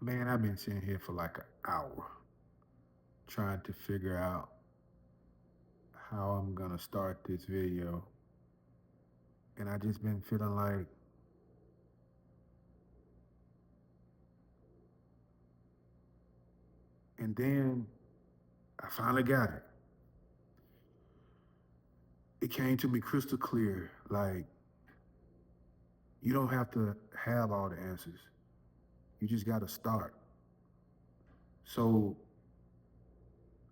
Man, I've been sitting here for like an hour trying to figure out how I'm gonna start this video. And I just been feeling like, and then I finally got it. It came to me crystal clear. Like, you don't have to have all the answers. You just gotta start. So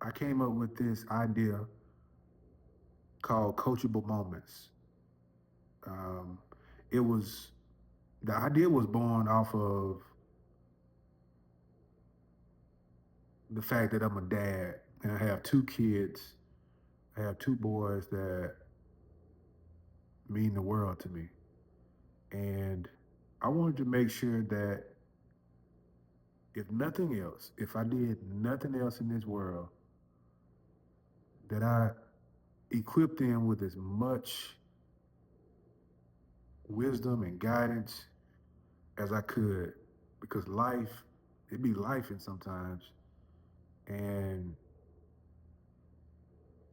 I came up with this idea called coachable moments. Um, it was the idea was born off of the fact that I'm a dad and I have two kids. I have two boys that mean the world to me. And I wanted to make sure that if nothing else, if I did nothing else in this world, that I equipped them with as much wisdom and guidance as I could. Because life, it be life in sometimes. And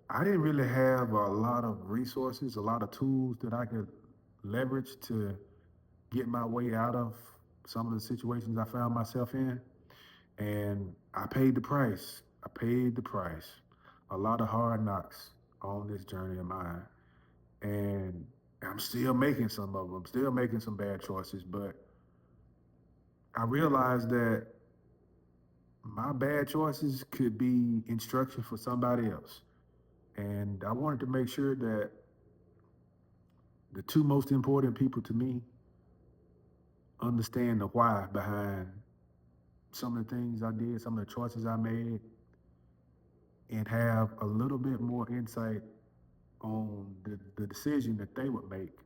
I didn't really have a lot of resources, a lot of tools that I could leverage to get my way out of some of the situations I found myself in. And I paid the price. I paid the price. A lot of hard knocks on this journey of mine. And I'm still making some of them, still making some bad choices. But I realized that my bad choices could be instruction for somebody else. And I wanted to make sure that the two most important people to me understand the why behind some of the things I did, some of the choices I made, and have a little bit more insight on the decision that they would make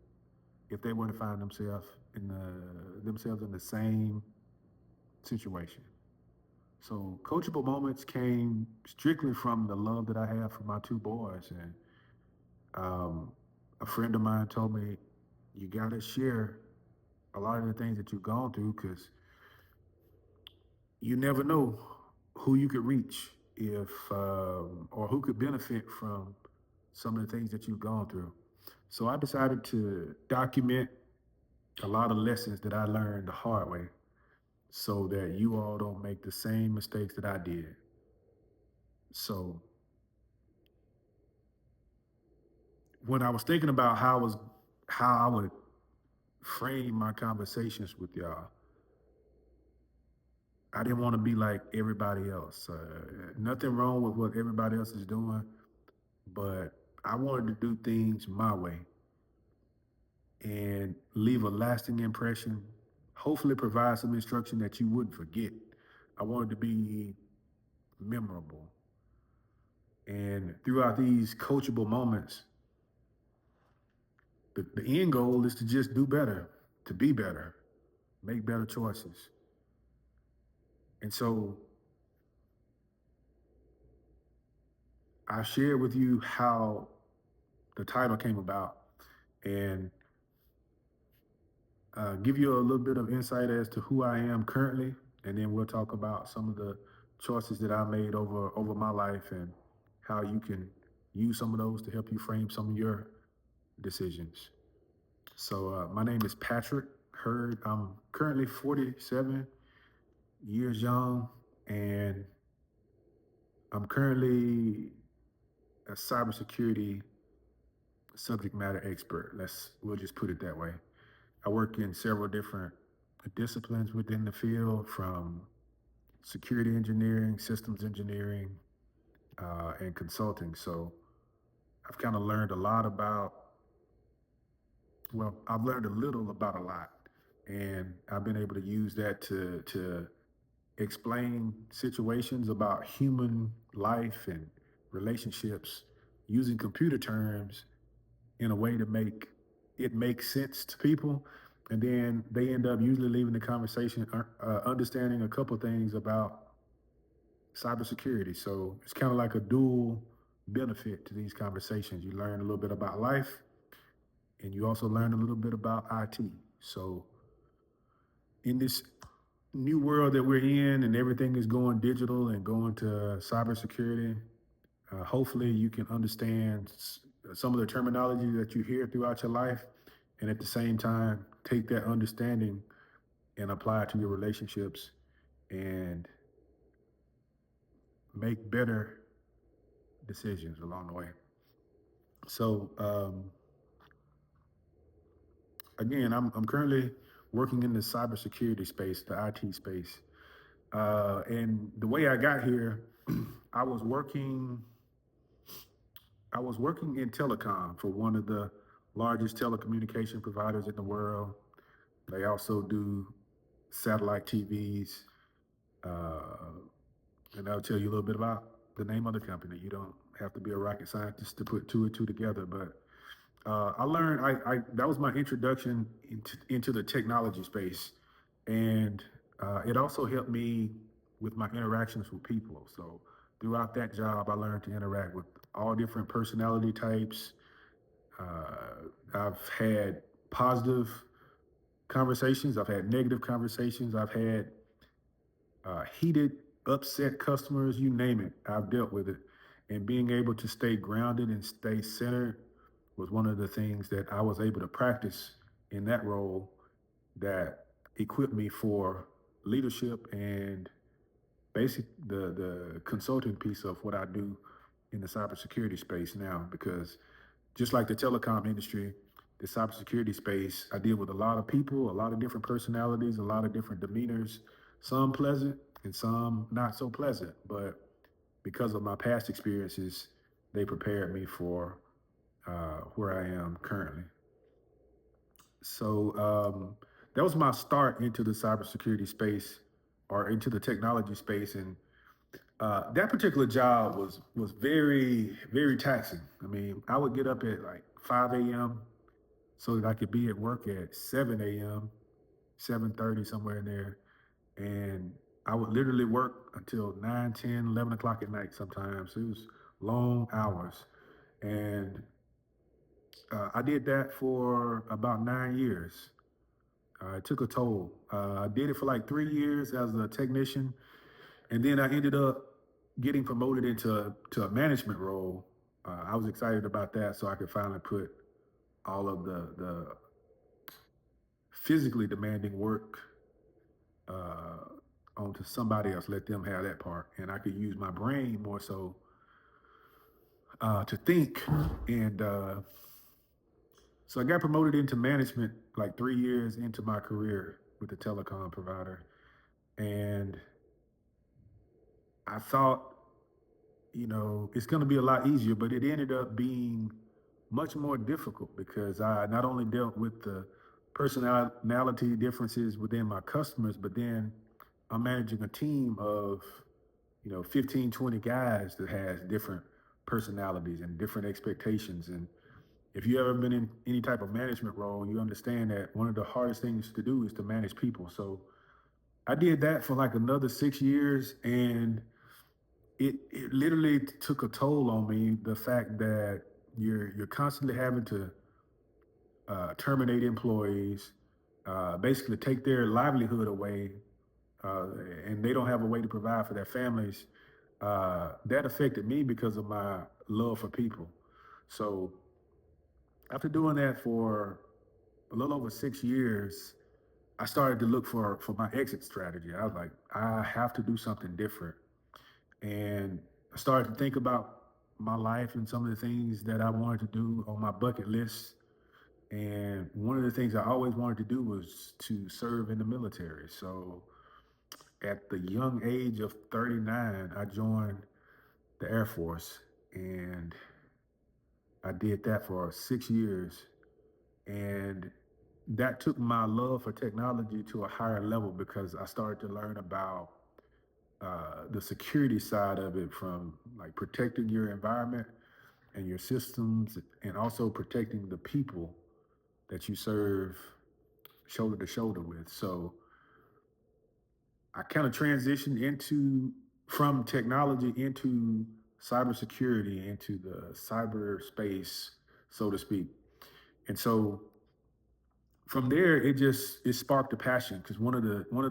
if they were to find themselves in the same situation. So coachable moments came strictly from the love that I have for my two boys. And um, a friend of mine told me, you got to share a lot of the things that you've gone through because you never know who you could reach if or who could benefit from some of the things that you've gone through. So I decided to document a lot of lessons that I learned the hard way so that you all don't make the same mistakes that I did. So when I was thinking about how I would frame my conversations with y'all, I didn't want to be like everybody else. Nothing wrong with what everybody else is doing, but I wanted to do things my way and leave a lasting impression. Hopefully, provide some instruction that you wouldn't forget. I wanted to be memorable. And throughout these coachable moments, the end goal is to just do better, to be better, make better choices. And so I shared with you how the title came about and give you a little bit of insight as to who I am currently. And then we'll talk about some of the choices that I made over my life and how you can use some of those to help you frame some of your decisions. So my name is Patrick Hurd. I'm currently 47 years young, and I'm currently a cybersecurity subject matter expert. We'll just put it that way. I work in several different disciplines within the field, from security engineering, systems engineering, and consulting. So I've kind of learned a lot about, well, I've learned a little about a lot, and I've been able to use that to explain situations about human life and relationships using computer terms in a way to make it make sense to people. And then they end up usually leaving the conversation understanding a couple things about cybersecurity. So it's kind of like a dual benefit to these conversations. You learn a little bit about life and you also learn a little bit about IT. So in this new world that we're in and everything is going digital and going to cybersecurity, hopefully you can understand some of the terminology that you hear throughout your life, and at the same time take that understanding and apply it to your relationships and make better decisions along the way. So again, I'm currently working in the cybersecurity space, the IT space, and the way I got here, I was working I was working in telecom for one of the largest telecommunication providers in the world. They also do satellite TVs, uh, and I'll tell you a little bit about the name of the company. You don't have to be a rocket scientist to put two and two together, but I learned I that was my introduction into the technology space, and it also helped me with my interactions with people. So throughout that job, I learned to interact with all different personality types. I've had positive conversations. I've had negative conversations. I've had heated, upset customers. You name it. I've dealt with it, and being able to stay grounded and stay centered was one of the things that I was able to practice in that role that equipped me for leadership and basic the consulting piece of what I do in the cybersecurity space now. Because just like the telecom industry, the cybersecurity space, I deal with a lot of people, a lot of different personalities, a lot of different demeanors, some pleasant and some not so pleasant. But because of my past experiences, they prepared me for where I am currently. So that was my start into the cybersecurity space or into the technology space, and that particular job was very taxing. I mean, I would get up at like 5 a.m. so that I could be at work at 7 a.m., 7:30 somewhere in there, and I would literally work until 9, 10, 11 o'clock at night sometimes. It was long hours, and I did that for about 9 years. It took a toll. I did it for like 3 years as a technician, and then I ended up getting promoted into a management role. I was excited about that, so I could finally put all of the physically demanding work uh, onto somebody else. Let them have that part, and I could use my brain more so to think. And so I got promoted into management like 3 years into my career with the telecom provider, and I thought, it's going to be a lot easier, but it ended up being much more difficult because I not only dealt with the personality differences within my customers, but then I'm managing a team of, 15, 20 guys that has different personalities and different expectations. And if you ever been in any type of management role, you understand that one of the hardest things to do is to manage people. So I did that for like another 6 years, and it literally took a toll on me. The fact that you're constantly having to terminate employees, basically take their livelihood away, uh, and they don't have a way to provide for their families. That affected me because of my love for people. So after doing that for a little over 6 years, I started to look for my exit strategy. I was like, I have to do something different. And I started to think about my life and some of the things that I wanted to do on my bucket list. And one of the things I always wanted to do was to serve in the military. So at the young age of 39, I joined the Air Force, and I did that for 6 years. And that took my love for technology to a higher level because I started to learn about the security side of it, from like protecting your environment and your systems, and also protecting the people that you serve shoulder to shoulder with. So I kind of transitioned into from technology into cybersecurity, into the cyberspace, so to speak. And so From there, it sparked a passion because one of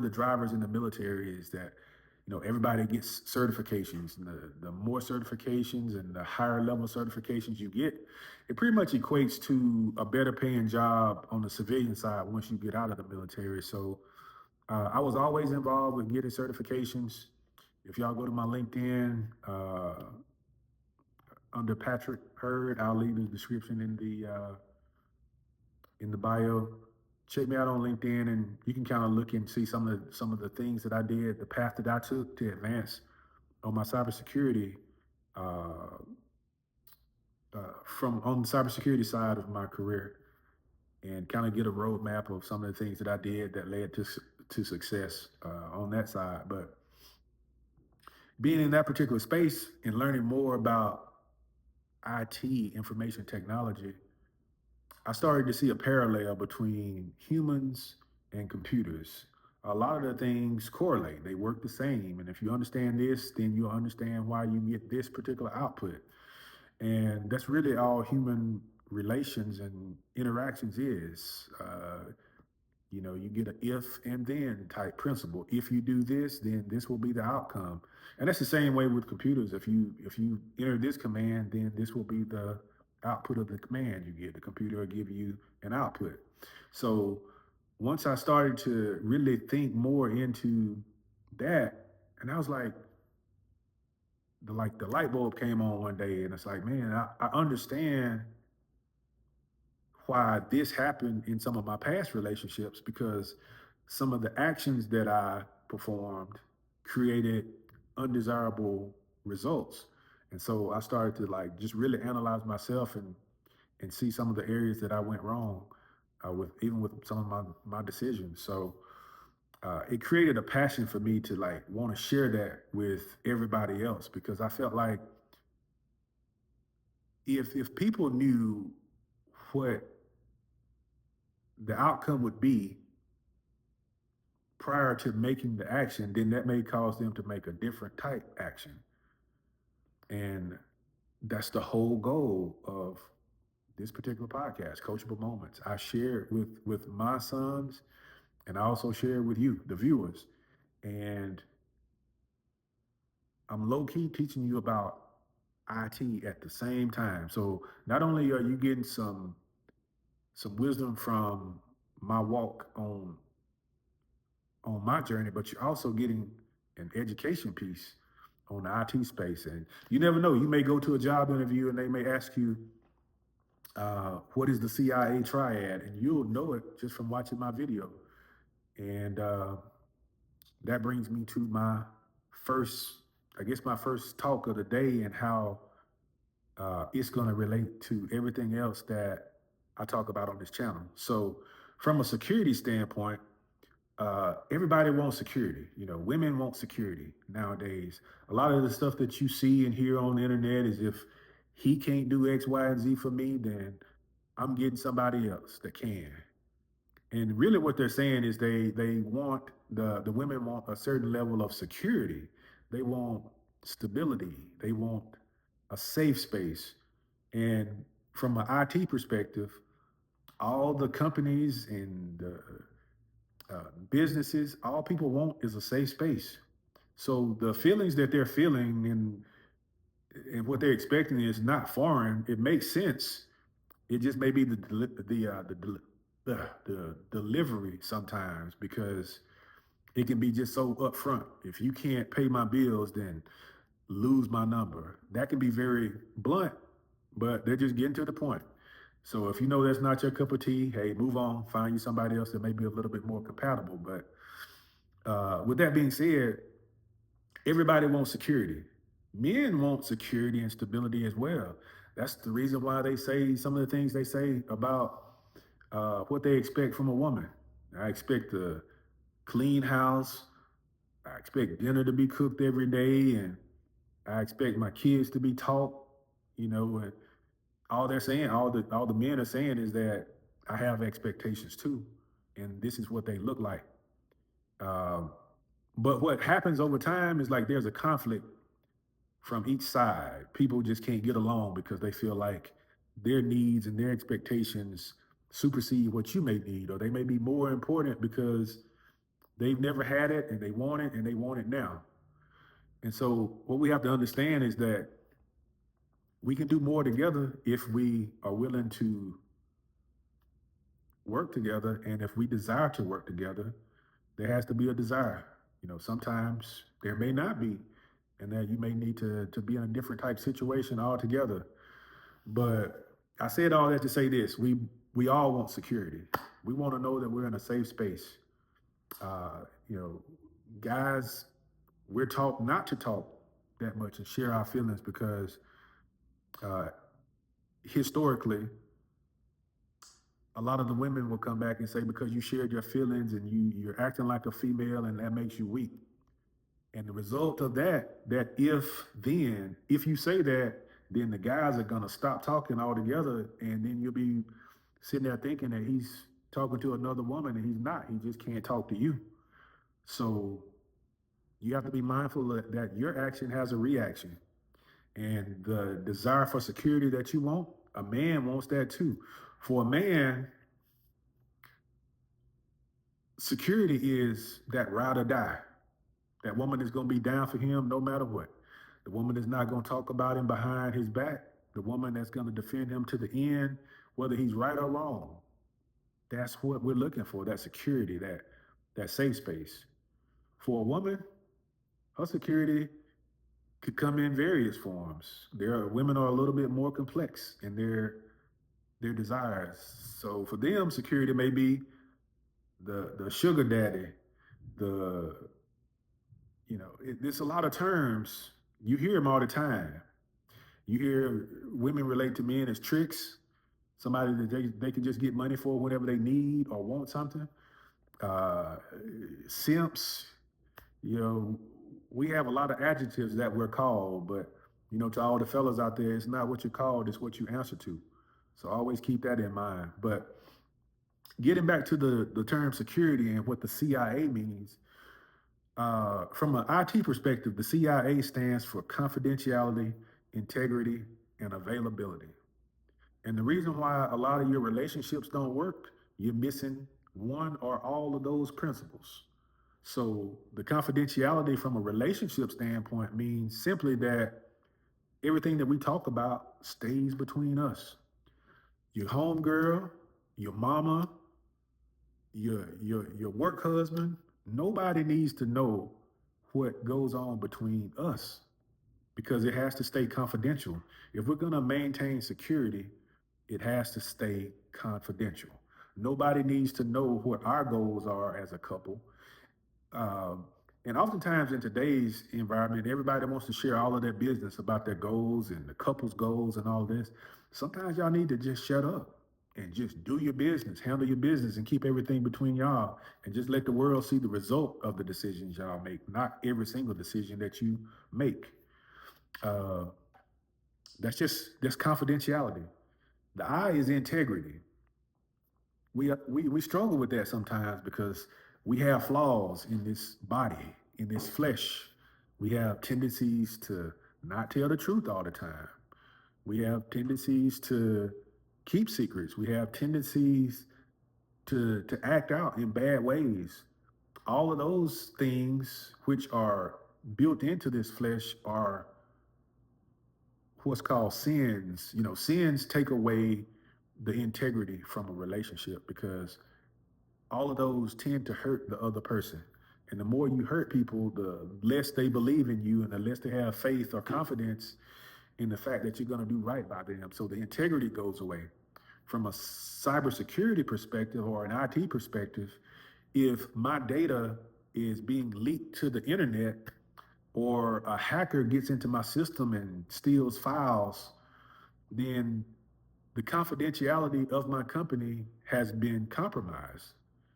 the drivers in the military is that everybody gets certifications, and the more certifications and the higher level certifications you get, it pretty much equates to a better paying job on the civilian side once you get out of the military. So I was always involved with getting certifications. If y'all go to my LinkedIn, under Patrick Hurd, I'll leave the description in the bio. Check me out on LinkedIn, and you can kind of look and see some of the things that I did, the path that I took to advance on my cybersecurity, uh, from on the cybersecurity side of my career, and kind of get a roadmap of some of the things that I did that led to success on that side. But being in that particular space and learning more about IT, information technology, I started to see a parallel between humans and computers. A lot of the things correlate, they work the same. And if you understand this, then you'll understand why you get this particular output. And that's really all human relations and interactions is. You get an if and then type principle. If you do this, then this will be the outcome. And that's the same way with computers. If you enter this command, then this will be the output of the command you get. The computer will give you an output. So once I started to really think more into that, and I was like the light bulb came on one day, and it's like, man, I understand why this happened in some of my past relationships because some of the actions that I performed created undesirable results. And so I started to like just really analyze myself and see some of the areas that I went wrong with even with some of my decisions. So it created a passion for me to like want to share that with everybody else because I felt like if people knew what the outcome would be prior to making the action, then that may cause them to make a different type action. And that's the whole goal of this particular podcast, Coachable Moments. I share it with my sons, and I also share it with you, the viewers. And I'm low key teaching you about IT at the same time. So not only are you getting some wisdom from my walk on my journey, but you're also getting an education piece on the IT space. And you never know, you may go to a job interview and they may ask you, what is the CIA triad? And you'll know it just from watching my video. And that brings me to first, my first talk of the day and how it's going to relate to everything else that I talk about on this channel. So, from a security standpoint, everybody wants security. Women want security nowadays. A lot of the stuff that you see and hear on the internet is if he can't do X, Y, and Z for me, then I'm getting somebody else that can. And really, what they're saying is they want the women want a certain level of security. They want stability. They want a safe space. And from an IT perspective, all the companies and businesses, all people want is a safe space. So the feelings that they're feeling and what they're expecting is not foreign. It makes sense. It just may be the delivery sometimes because it can be just so upfront. If you can't pay my bills, then lose my number. That can be very blunt, but they're just getting to the point. So if you know that's not your cup of tea, hey, move on, find you somebody else that may be a little bit more compatible. But with that being said, everybody wants security. Men want security and stability as well. That's the reason why they say some of the things they say about what they expect from a woman. I expect a clean house. I expect dinner to be cooked every day, and I expect my kids to be taught. And all they're saying, all the men are saying is that I have expectations too, and this is what they look like. Um, but what happens over time is like there's a conflict from each side. People just can't get along because they feel like their needs and their expectations supersede what you may need, or they may be more important because they've never had it and they want it and they want it now. And so what we have to understand is that we can do more together if we are willing to work together, and if we desire to work together, there has to be a desire. Sometimes there may not be, and that you may need to be in a different type situation altogether. But I said all that to say this: we all want security. We want to know that we're in a safe space. Uh, you know, Guys, we're taught not to talk that much and share our feelings because uh, historically, a lot of the women will come back and say because you shared your feelings and you're acting like a female and that makes you weak. And the result of that if you say that, then the guys are gonna stop talking altogether, and then you'll be sitting there thinking that he's talking to another woman and he's not. He just can't talk to you. So you have to be mindful that your action has a reaction. And the desire for security that you want, a man wants that too. For a man, security is that ride or die. That woman is going to be down for him no matter what. The woman is not going to talk about him behind his back. The woman that's going to defend him to the end, whether he's right or wrong. That's what we're looking for, that security, that safe space. For a woman, her security could come in various forms. Women are a little bit more complex in their desires. So for them, security may be the sugar daddy, the there's a lot of terms. You hear them all the time. You hear women relate to men as tricks, somebody that they can just get money for whenever they need or want something. Uh, Simps, you know, we have a lot of adjectives that we're called, but to all the fellas out there, it's not what you're called, it's what you answer to. So always keep that in mind. But getting back to the term security and what the CIA means, from an IT perspective, the CIA stands for confidentiality, integrity, and availability. And the reason why a lot of your relationships don't work, you're missing one or all of those principles. So the confidentiality from a relationship standpoint means simply that everything that we talk about stays between us. Your home girl, your mama, your work husband, nobody needs to know what goes on between us because it has to stay confidential. If we're going to maintain security, it has to stay confidential. Nobody needs to know what our goals are as a couple. Um, and oftentimes in today's environment, everybody wants to share all of their business about their goals and the couple's goals and all this. Sometimes y'all need to just shut up and just do your business, handle your business, and keep everything between y'all, and just let the world see the result of the decisions y'all make, not every single decision that you make. Uh, that's confidentiality. The I is integrity. We struggle with that sometimes because we have flaws in this body, in this flesh. We have tendencies to not tell the truth all the time. We have tendencies to keep secrets. We have tendencies to act out in bad ways. All of those things which are built into this flesh are what's called sins. Sins take away the integrity from a relationship because all of those tend to hurt the other person. And the more you hurt people, the less they believe in you and the less they have faith or confidence in the fact that you're going to do right by them. So the integrity goes away. From a cybersecurity perspective or an IT perspective, if my data is being leaked to the internet or a hacker gets into my system and steals files, then the confidentiality of my company has been compromised.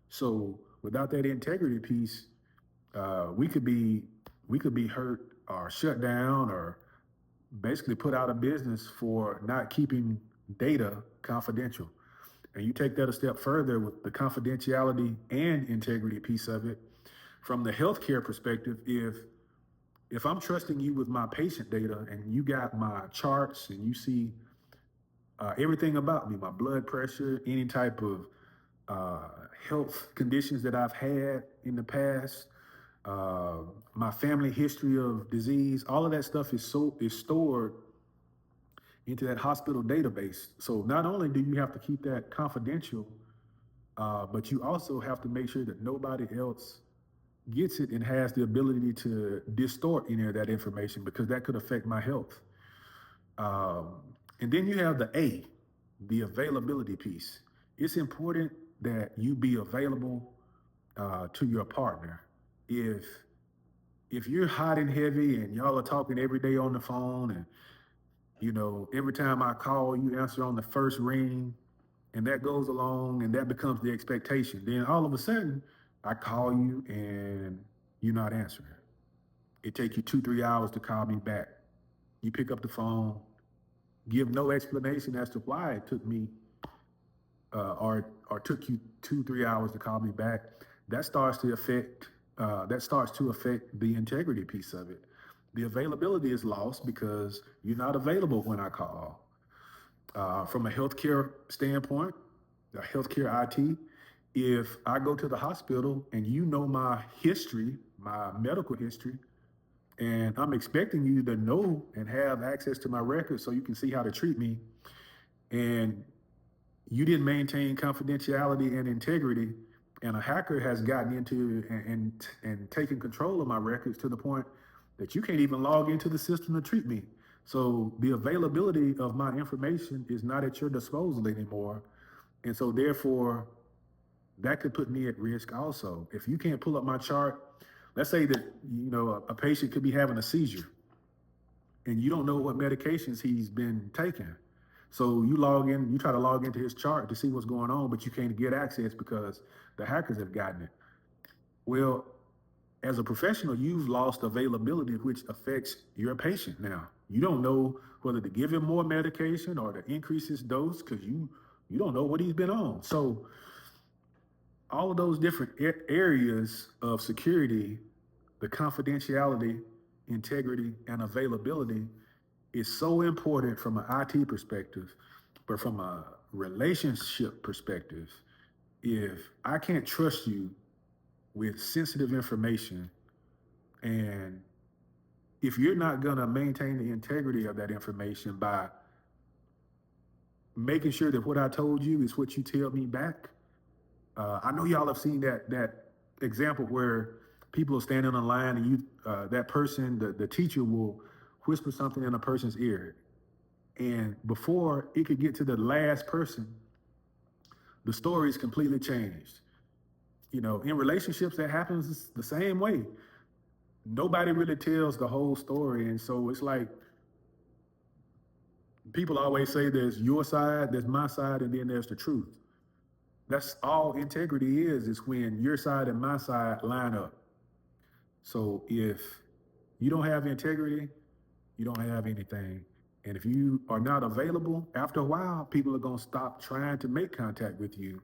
So without that integrity piece, we could be hurt or shut down or basically put out of business for not keeping data confidential. And you take that a step further with the confidentiality and integrity piece of it. From the healthcare perspective, if I'm trusting you with my patient data and you got my charts and you see everything about me, my blood pressure, any type of uh, health conditions that I've had in the past, uh, my family history of disease, all of that stuff is stored into that hospital database. So not only do you have to keep that confidential, but you also have to make sure that nobody else gets it and has the ability to distort any of that information because that could affect my health. Um, and then you have the A, the availability piece. It's important that you be available to your partner. If if you're hot and heavy and y'all are talking every day on the phone, and every time I call, you answer on the first ring, and that goes along, and that becomes the expectation. Then all of a sudden, I call you and you're not answering. It takes you 2, 3 hours to call me back. You pick up the phone, give no explanation as to why it took me or took you 2, 3 hours to call me back. That starts to affect the integrity piece of it. The availability is lost because you're not available when I call. From a healthcare standpoint, a healthcare IT, if I go to the hospital and you know my history, my medical history, and I'm expecting you to know and have access to my records so you can see how to treat me, and you didn't maintain confidentiality and integrity, and a hacker has gotten into and taken control of my records to the point that you can't even log into the system to treat me. So the availability of my information is not at your disposal anymore. And so therefore, that could put me at risk also. If you can't pull up my chart, let's say that a patient could be having a seizure and you don't know what medications he's been taking. So you try to log into his chart to see what's going on, but you can't get access because the hackers have gotten it. Well, as a professional, you've lost availability, which affects your patient now. You don't know whether to give him more medication or to increase his dose because you don't know what he's been on. So all of those different areas of security, the confidentiality, integrity, and availability is so important from an IT perspective, but from a relationship perspective, if I can't trust you with sensitive information, and if you're not gonna maintain the integrity of that information by making sure that what I told you is what you tell me back, I know y'all have seen that example where people are standing on line and that person, the teacher will whisper something in a person's ear. And before it could get to the last person, the story is completely changed. In relationships, that happens the same way. Nobody really tells the whole story. And so it's like people always say there's your side, there's my side, and then there's the truth. That's all integrity is when your side and my side line up. So if you don't have integrity, you don't have anything. And if you are not available, after a while, people are gonna stop trying to make contact with you.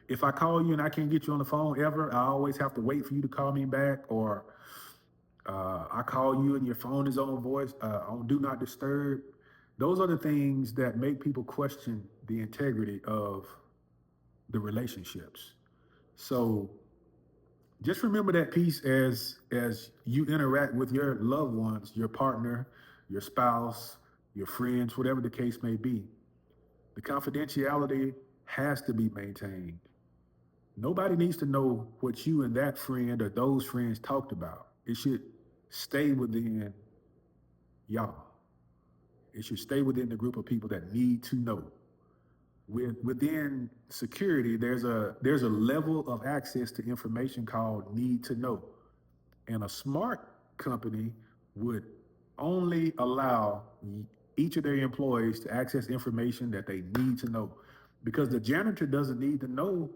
If I call you and I can't get you on the phone ever, I always have to wait for you to call me back, or I call you and your phone is on voice, on do not disturb. Those are the things that make people question the integrity of the relationships. So just remember that piece as you interact with your loved ones, your partner, your spouse, your friends, whatever the case may be. The confidentiality has to be maintained. Nobody needs to know what you and that friend or those friends talked about. It should stay within y'all. It should stay within the group of people that need to know. Within security, there's a level of access to information called need to know. And a smart company would only allow each of their employees to access information that they need to know. Because the janitor doesn't need to know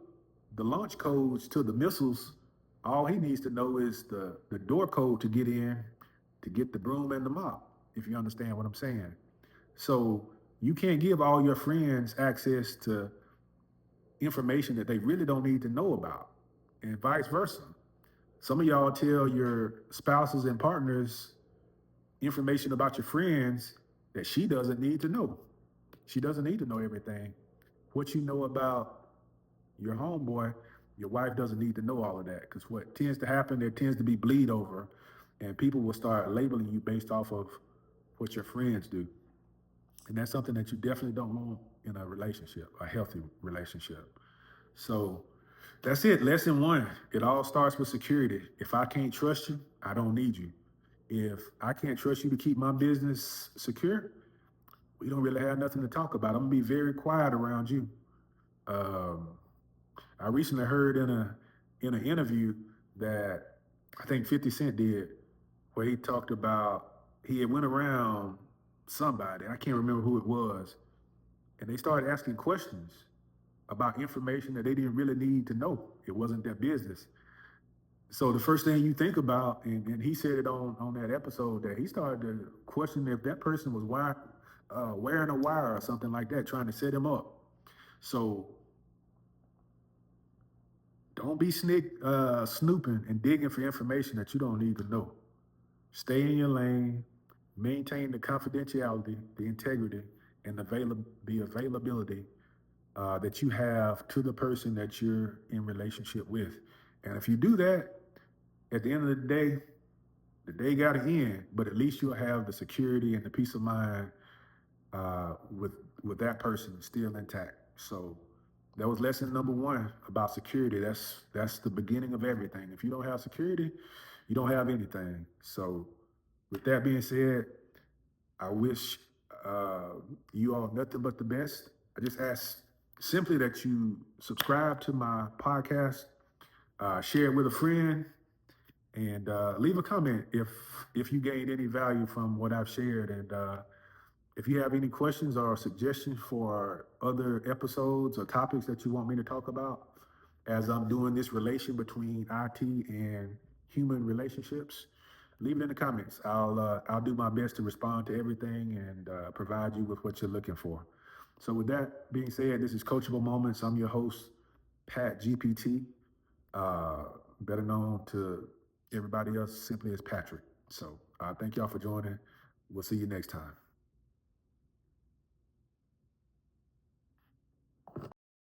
the launch codes to the missiles. All he needs to know is the door code to get in, to get the broom and the mop, if you understand what I'm saying. So you can't give all your friends access to information that they really don't need to know about, and vice versa. Some of y'all tell your spouses and partners information about your friends that she doesn't need to know. She doesn't need to know everything. What you know about your homeboy, your wife doesn't need to know all of that, because what tends to happen, there tends to be bleed over, and people will start labeling you based off of what your friends do. And that's something that you definitely don't want in a relationship, a healthy relationship. So that's it. Lesson one. It all starts with security. If I can't trust you, I don't need you. If I can't trust you to keep my business secure, we don't really have nothing to talk about. I'm gonna be very quiet around you. Um, I recently heard in an interview that I think 50 Cent did, where he talked about he had went around somebody, I can't remember who it was, and they started asking questions about information that they didn't really need to know. It wasn't their business. So the first thing you think about, and he said it on that episode, that he started to question if that person was wearing a wire or something like that, trying to set him up. So don't be snooping and digging for information that you don't need to know. Stay in your lane, maintain the confidentiality, the integrity, and the availability that you have to the person that you're in relationship with. And if you do that, at the end of the day got to end, but at least you'll have the security and the peace of mind with that person still intact. So that was lesson number one about security. That's the beginning of everything. If you don't have security, you don't have anything. So with that being said, I wish you all nothing but the best. I just ask simply that you subscribe to my podcast, share it with a friend, and leave a comment if you gained any value from what I've shared. And if you have any questions or suggestions for other episodes or topics that you want me to talk about, as I'm doing this relation between IT and human relationships, leave it in the comments. I'll do my best to respond to everything and provide you with what you're looking for. So with that being said, this is Coachable Moments. I'm your host, Pat GPT, uh, better known to everybody else simply as Patrick. So thank y'all for joining. We'll see you next time.